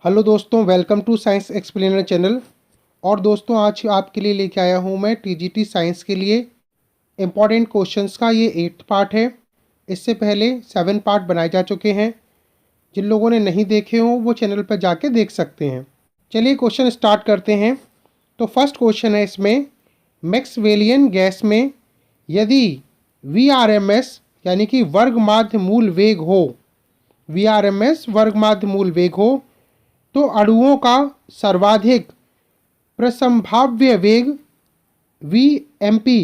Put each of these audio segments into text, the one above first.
Hello दोस्तों, welcome to science explainer channel. और दोस्तों, आज आपके लिए लेके आया हूँ मैं टीजीटी साइंस के लिए इम्पॉर्टेंट क्वेश्चंस का ये 8th पार्ट है। इससे पहले 7 पार्ट बनाए जा चुके हैं। जिन लोगों ने नहीं देखे हों वो चैनल पर जाके देख सकते हैं। चलिए क्वेश्चन स्टार्ट करते हैं। तो फर्स्ट क्वेश्चन है इसमें, मैक्सवेलियन गैस में यदि VRMS यानी कि वर्ग माध्य मूल वेग हो, VRMS वर्ग माध्य मूल वेग हो, तो अणुओं का सर्वाधिक प्रसंभाव्य वेग VMP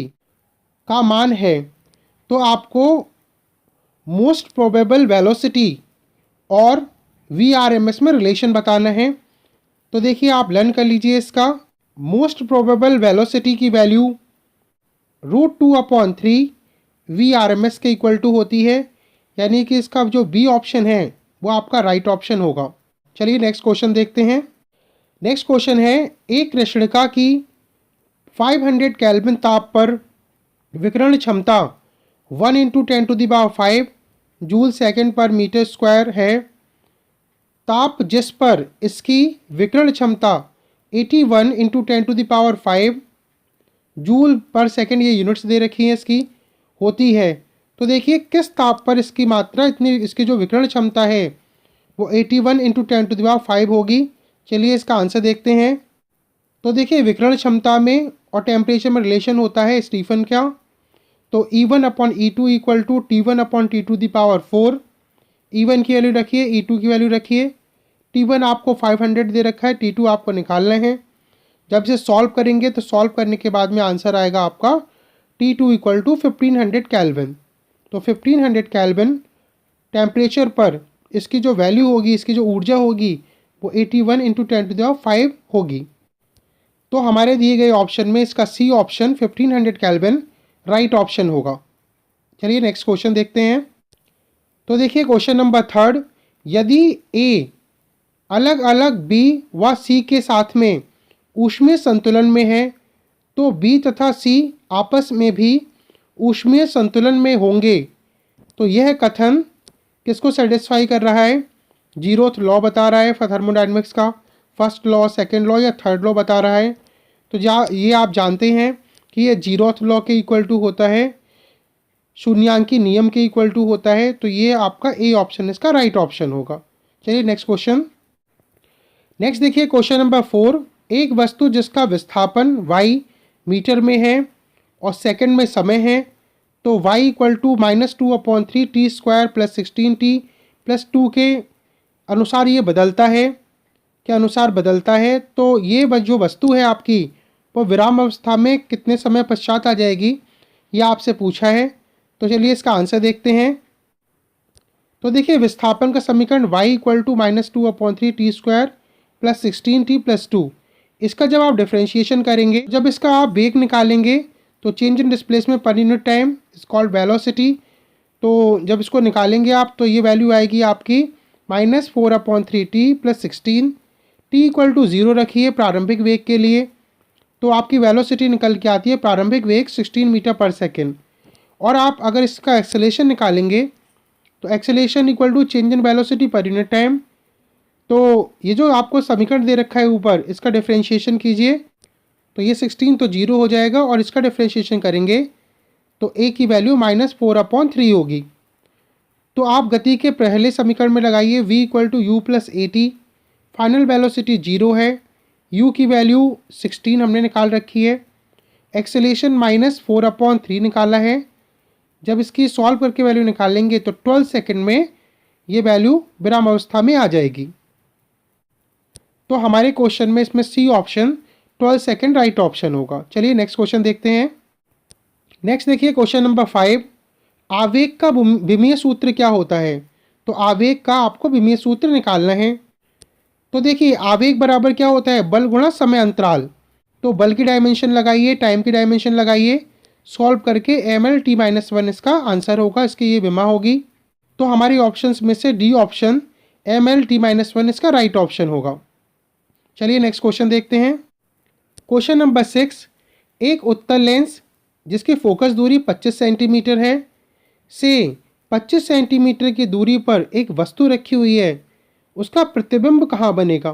का मान है। तो आपको मोस्ट प्रोबेबल वेलोसिटी और VRMS में रिलेशन बताना है। तो देखिए, आप लर्न कर लीजिए इसका। मोस्ट प्रोबेबल वेलोसिटी की वैल्यू √2/3 VRMS के इक्वल टू होती है, यानी कि इसका जो बी ऑप्शन है वो आपका राइट ऑप्शन होगा। चलिए नेक्स्ट क्वेश्चन देखते हैं। नेक्स्ट क्वेश्चन है, एक कृष्णिका की 500 केल्विन ताप पर विकिरण क्षमता 1 × 10⁵ जूल सेकंड पर मीटर स्क्वायर है। ताप जिस पर इसकी विकिरण क्षमता 81 × 10⁵ जूल पर सेकंड, ये यूनिट्स दे रखी हैं इसकी, होती है। तो देखिए किस ताप पर इसकी मात्रा इतनी, इसकी जो विकिरण क्षमता है वो 81 × 10⁵ होगी। चलिए इसका आंसर देखते हैं। तो देखिए विकिरण क्षमता में और टेम्परेचर में रिलेशन होता है स्टीफन का। तो E1/E2 equal to T1/T⁴। E1 की वैल्यू रखिए, E2 की वैल्यू रखिए। T1 आपको 500 दे रखा है, T2 आपको निकालना है। जब इसे सॉल्व करेंगे तो सॉल्व करने के बाद में आंसर आएगा आपका T2 इक्वल टू 1500 केल्विन। तो 1500 केल्विन टेम्परेचर पर इसकी जो वैल्यू होगी, इसकी जो ऊर्जा होगी वो 81 × 10⁵ होगी। तो हमारे दिए गए ऑप्शन में इसका C option 1500 kelvin right option होगा। चलिए नेक्स्ट क्वेश्चन देखते हैं। तो देखिए क्वेश्चन नंबर 3, यदि ए अलग अलग बी व सी के साथ में ऊष्मीय संतुलन में है तो बी तथा सी आपस में भी ऊष्मीय संतुलन में होंगे। तो यह कथन किसको सेटिस्फाई कर रहा है? जीरोथ लॉ बता रहा है थर्मोडायनेमिक्स का, फर्स्ट लॉ, सेकंड लॉ या थर्ड लॉ बता रहा है। तो ये आप जानते हैं कि ये जीरोथ लॉ के इक्वल टू होता है, शून्यांकी नियम के इक्वल टू होता है। तो ये आपका ए ऑप्शन इसका राइट ऑप्शन होगा। चलिए नेक्स्ट क्वेश्चन। नेक्स्ट देखिए क्वेश्चन नंबर 4, एक वस्तु जिसका विस्थापन y मीटर में है और सेकंड में समय है, तो y equal to -2/3 t² + 16t + 2 के अनुसार ये बदलता है, के अनुसार बदलता है। तो ये जो वस्तु है आपकी वो विराम अवस्था में कितने समय पश्चात आ जाएगी, ये आपसे पूछा है। तो चलिए इसका आंसर देखते हैं। तो देखिए विस्थापन का समीकरण y equal to -2/3 t² + 16t + 2, इसका जब आप डिफ्रेंशिएशन करेंगे, जब इसका आप वेग निकालेंगे तो चेंज इन डिस्प्लेसमेंट पर unit time is called velocity. तो जब इसको निकालेंगे आप तो ये वैल्यू आएगी आपकी -4/3 t + 16, t इक्वल टू 0 रखिए प्रारंभिक वेग के लिए। तो आपकी वेलोसिटी निकल के आती है प्रारंभिक वेग 16 मीटर पर सेकेंड। और आप अगर इसका एक्सेलेरेशन निकालेंगे तो acceleration equal to change in velocity per unit time. तो ये जो आपको समीकरण दे रखा है ऊपर, इसका डिफ्रेंशिएशन कीजिए तो ये 16 तो 0 हो जाएगा और इसका डिफ्रेंशिएशन करेंगे तो a की वैल्यू -4/3 होगी। तो आप गति के पहले समीकरण में लगाइए v equal to u + at, final velocity 0 है, u की वैल्यू 16 हमने निकाल रखी है, एक्सेलेरेशन -4/3 निकाला है। जब इसकी सॉल्व करके वैल्यू निकालेंगे तो 12 सेकंड में ये वैल्यू विराम अवस्था में आ जाएगी। तो हमारे क्वेश्चन में इसमें C option 12 second right option होगा। चलिए नेक्स्ट क्वेश्चन देखते हैं। नेक्स्ट देखिए क्वेश्चन नंबर 5, आवेग का विमीय सूत्र क्या होता है? तो आवेग का आपको विमीय सूत्र निकालना है। तो देखिए आवेग बराबर क्या होता है? बल गुणा समय अंतराल। तो बल की डायमेंशन लगाइए, टाइम की डायमेंशन लगाइए, सॉल्व करके mL/t-1 इसका आंसर होगा, इसकी ये विमा होगी। तो हमारी ऑप्शंस में से डी ऑप्शन mL/t-1 इसका राइट ऑप्शन होगा। चलिए नेक्स्ट क्वेश्चन देखते हैं। क्वेश्चन नंबर 6, एक उत्तल लेंस जिसकी फोकस दूरी 25 सेंटीमीटर है से 25 सेंटीमीटर की दूरी पर एक वस्तु रखी हुई है, उसका प्रतिबिंब कहाँ बनेगा।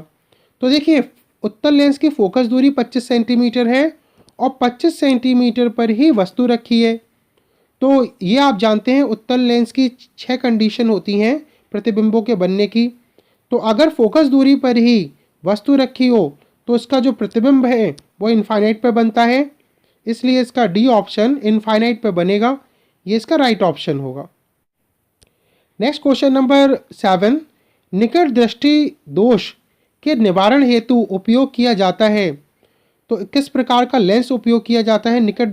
तो देखिए उत्तल लेंस की फोकस दूरी 25 सेंटीमीटर है और 25 सेंटीमीटर पर ही वस्तु रखी है। तो ये आप जानते हैं उत्तल लेंस की 6 कंडीशन होती हैं प्रतिबिंबों के बनने की। तो अगर फोकस दूरी पर ही वस्तु रखी हो तो इसका जो प्रतिबिंब है वो इनफाइनाइट पे बनता है, इसलिए इसका डी ऑप्शन इनफाइनाइट पे बनेगा, ये इसका राइट ऑप्शन होगा। नेक्स्ट क्वेश्चन नंबर 7, निकट दृष्टि दोष के निवारण हेतु उपयोग किया जाता है। तो किस प्रकार का लेंस उपयोग किया जाता है निकट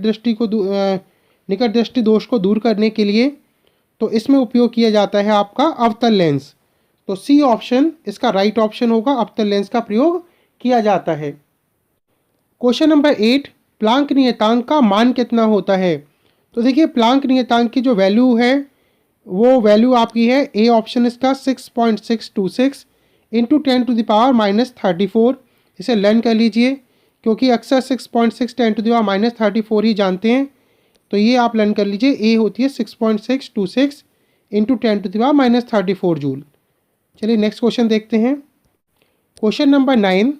दृष्टि दोष को दूर करने के लिए। तो इसमें उपयोग किया जाता है आपका अवतल लेंस। तो सी ऑप्शन इसका राइट ऑप्शन होगा, अवतल लेंस का प्रयोग किया जाता है। क्वेश्चन नंबर 8, प्लांक नियतांक का मान कितना होता है। तो देखिए प्लांक नियतांक की जो वैल्यू है वो वैल्यू आपकी है, ए ऑप्शन इसका 6.626 इंटू 10⁻⁻34। इसे लर्न कर लीजिए क्योंकि अक्सर 6.6 10⁻⁻34 ही जानते हैं, तो ये आप लर्न कर लीजिए। ए होती है 6.626 इंटू 10⁻⁻34 जूल। चलिए नेक्स्ट क्वेश्चन देखते हैं। क्वेश्चन नंबर 9,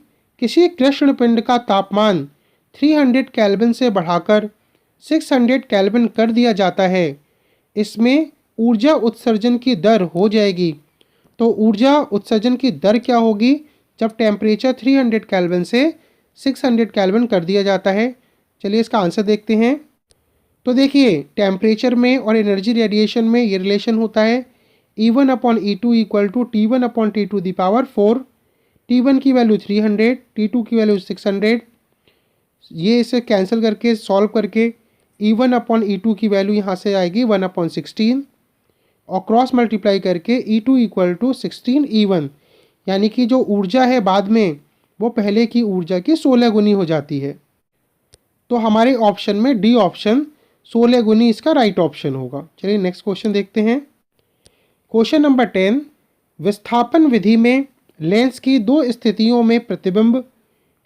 किसी कृष्ण पिंड का तापमान 300 केल्विन से बढ़ाकर 600 केल्विन कर दिया जाता है, इसमें ऊर्जा उत्सर्जन की दर हो जाएगी। तो ऊर्जा उत्सर्जन की दर क्या होगी जब टेम्परेचर 300 केल्विन से 600 केल्विन कर दिया जाता है। चलिए इसका आंसर देखते हैं। तो देखिए टेम्परेचर में और एनर्जी रेडिएशन में ये रिलेशन होता है E1/E2 equal to T1/T2⁴। T1 की वैल्यू 300, T2 की वैल्यू 600। ये इसे कैंसिल करके सॉल्व करके E1/E2 की वैल्यू यहाँ से आएगी 1/16 और क्रॉस मल्टीप्लाई करके E2 इक्वल टू 16 E1, यानी कि जो ऊर्जा है बाद में वो पहले की ऊर्जा की 16 गुनी हो जाती है। तो हमारे ऑप्शन में डी ऑप्शन 16 गुनी इसका राइट ऑप्शन होगा। चलिए नेक्स्ट क्वेश्चन देखते हैं। क्वेश्चन नंबर 10, विस्थापन विधि में लेंस की दो स्थितियों में प्रतिबिंब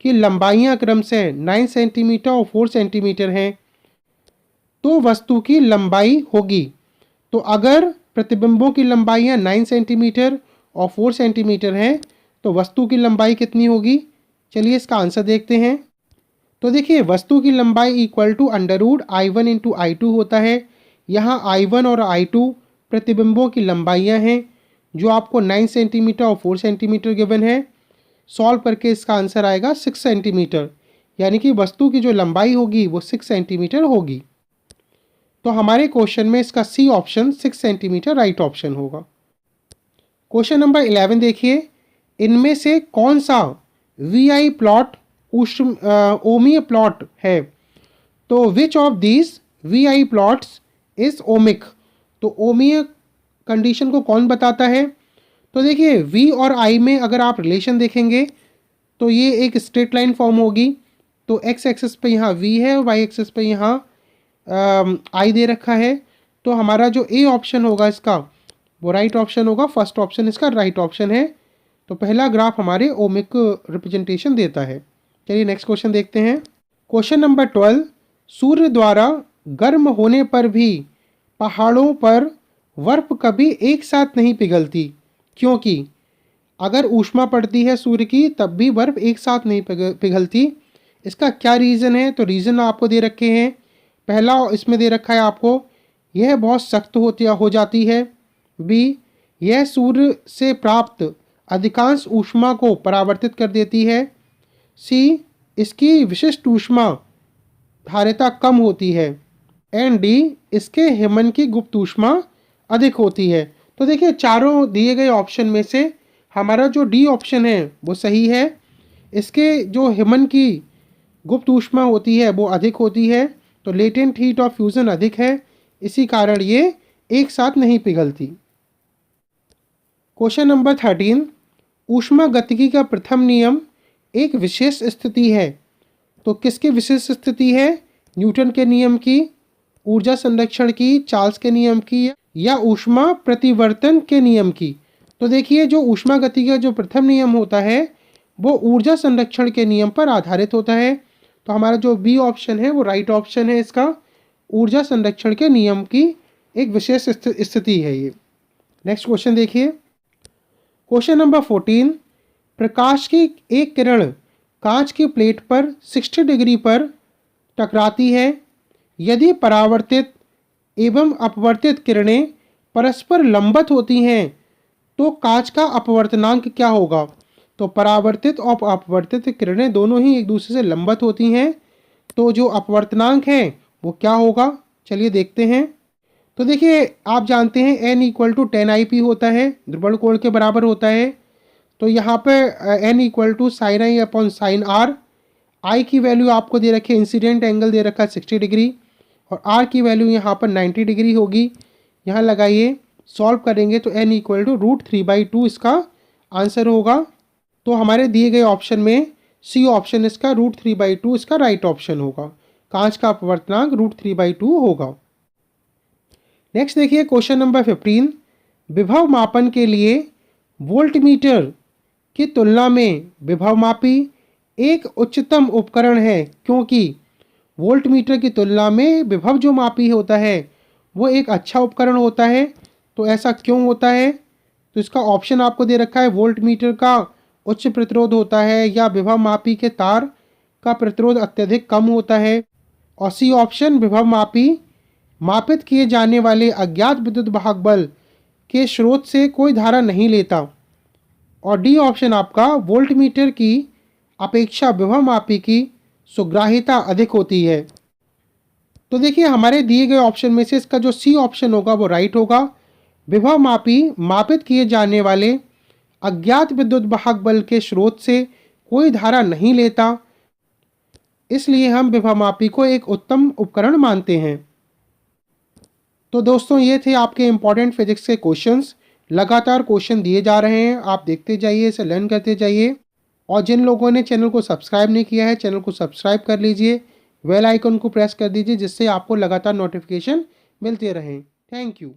की लंबाइयां क्रम से 9 सेंटीमीटर और 4 सेंटीमीटर हैं, तो वस्तु की लंबाई होगी। तो अगर प्रतिबिंबों की लंबाइयां 9 सेंटीमीटर और 4 सेंटीमीटर हैं तो वस्तु की लंबाई कितनी होगी। चलिए इसका आंसर देखते हैं। तो देखिए वस्तु की लंबाई equal to √I1 into I2 होता है। यहाँ I1 और I2 प्रतिबिंबों की लंबाइयाँ हैं जो आपको 9 सेंटीमीटर और 4 सेंटीमीटर गिवन है। सॉल्व करके इसका आंसर आएगा 6 सेंटीमीटर, यानी कि वस्तु की जो लंबाई होगी वो 6 सेंटीमीटर होगी। तो हमारे क्वेश्चन में इसका C option 6 centimetre right option होगा। क्वेश्चन नंबर 11 देखिए, इनमें से कौन सा VI प्लॉट ओमीय प्लॉट है। तो which of these VI plots is ohmic. तो ओमीय कंडीशन को कौन बताता है। तो देखिए V और I में अगर आप रिलेशन देखेंगे तो ये एक स्ट्रेट लाइन फॉर्म होगी। तो x एक्सिस पे यहाँ V है, y एक्सिस पे यहाँ I दे रखा है। तो हमारा जो ए ऑप्शन होगा इसका वो राइट ऑप्शन होगा, फर्स्ट ऑप्शन इसका राइट ऑप्शन है। तो पहला ग्राफ हमारे ओमिक रिप्रेजेंटेशन देता है। चलिए नेक्स्ट क्वेश्चन देखते हैं। क्वेश्चन नंबर 12, सूर्य द्वारा गर्म होने पर भी पहाड़ों पर बर्फ कभी एक साथ नहीं पिघलती, क्योंकि अगर ऊष्मा पड़ती है सूर्य की तब भी बर्फ एक साथ नहीं पिघलती। इसका क्या रीज़न है। तो रीज़न आपको दे रखे हैं। पहला इसमें दे रखा है आपको, यह बहुत सख्त हो जाती है। बी, यह सूर्य से प्राप्त अधिकांश ऊष्मा को परावर्तित कर देती है। सी, इसकी विशिष्ट ऊष्मा धारिता कम होती है। एंड डी, इसके हिमन की गुप्त ऊष्मा अधिक होती है। तो देखिए चारों दिए गए ऑप्शन में से हमारा जो डी ऑप्शन है वो सही है। इसके जो हिमन की गुप्त ऊष्मा होती है वो अधिक होती है, तो लेटेंट हीट ऑफ फ्यूजन अधिक है, इसी कारण ये एक साथ नहीं पिघलती। क्वेश्चन नंबर 13, ऊष्मागतिकी का प्रथम नियम एक विशेष स्थिति है। तो किसकी विशेष स्थिति है। न्यूटन के नियम की, ऊर्जा संरक्षण की, चार्ल्स के नियम की, या ऊष्मा प्रतिवर्तन के नियम की। तो देखिए जो ऊष्मागतिकी का जो प्रथम नियम होता है वो ऊर्जा संरक्षण के नियम पर आधारित होता है। तो हमारा जो बी ऑप्शन है वो राइट ऑप्शन है इसका, ऊर्जा संरक्षण के नियम की एक विशेष स्थिति है ये। नेक्स्ट क्वेश्चन देखिए। क्वेश्चन नंबर 14, प्रकाश की एक किरण कांच की प्लेट पर 60 डिग्री पर टकराती है। यदि परावर्तित एवं अपवर्तित किरणें परस्पर लंबवत होती हैं तो कांच का अपवर्तनांक क्या होगा? तो परावर्तित और अपवर्तित किरणें दोनों ही एक दूसरे से लंबवत होती हैं, तो जो अपवर्तनांक है वो क्या होगा? चलिए देखते हैं। तो देखिए, आप जानते हैं n इक्वल टू 10 होता है, ध्रुवण कोण के बराबर होता है। तो यहाँ पे n equal to sine I upon sine R. I की वैल्यू आपको दे रखी है, इंसिडेंट एंगल दे रखा है 60 डिग्री, और आर की वैल्यू यहाँ पर 90 डिग्री होगी। यहाँ लगाइए, सॉल्व करेंगे तो n इक्वल टू √3/2 इसका आंसर होगा। तो हमारे दिए गए ऑप्शन में सी ऑप्शन इसका √3/2 इसका राइट ऑप्शन होगा। कांच का अपवर्तनांक √3/2 होगा। नेक्स्ट देखिए क्वेश्चन नंबर 15, विभव मापन के लिए वोल्टमीटर की तुलना में विभवमापी एक उच्चतम उपकरण है, क्योंकि वोल्टमीटर की तुलना में विभव जो मापी होता है वो एक अच्छा उपकरण होता है। तो ऐसा क्यों होता है? तो इसका ऑप्शन आपको दे रखा है, वोल्टमीटर का उच्च प्रतिरोध होता है, या विभव मापी के तार का प्रतिरोध अत्यधिक कम होता है, और सी ऑप्शन विभव मापी मापित किए जाने वाले अज्ञात विद्युत वाहक बल के स्रोत से कोई धारा नहीं लेता, और डी ऑप्शन आपका वोल्टमीटर की अपेक्षा विभव मापी की सुग्राह्यता अधिक होती है। तो देखिए, हमारे दिए गए ऑप्शन में से इसका जो सी ऑप्शन होगा वो राइट होगा। विभव मापी मापित किए जाने वाले अज्ञात विद्युत वाहक बल के स्रोत से कोई धारा नहीं लेता, इसलिए हम विभव मापी को एक उत्तम उपकरण मानते हैं। तो दोस्तों, ये थे आपके इम्पॉर्टेंट फिजिक्स के क्वेश्चंस। लगातार क्वेश्चन दिए जा रहे हैं, आप देखते जाइए, इसे लर्न करते जाइए। और जिन लोगों ने चैनल को सब्सक्राइब नहीं किया है, चैनल को सब्सक्राइब कर लीजिए, बेल आइकन को प्रेस कर दीजिए, जिससे आपको लगातार नोटिफिकेशन मिलते रहें। Thank you.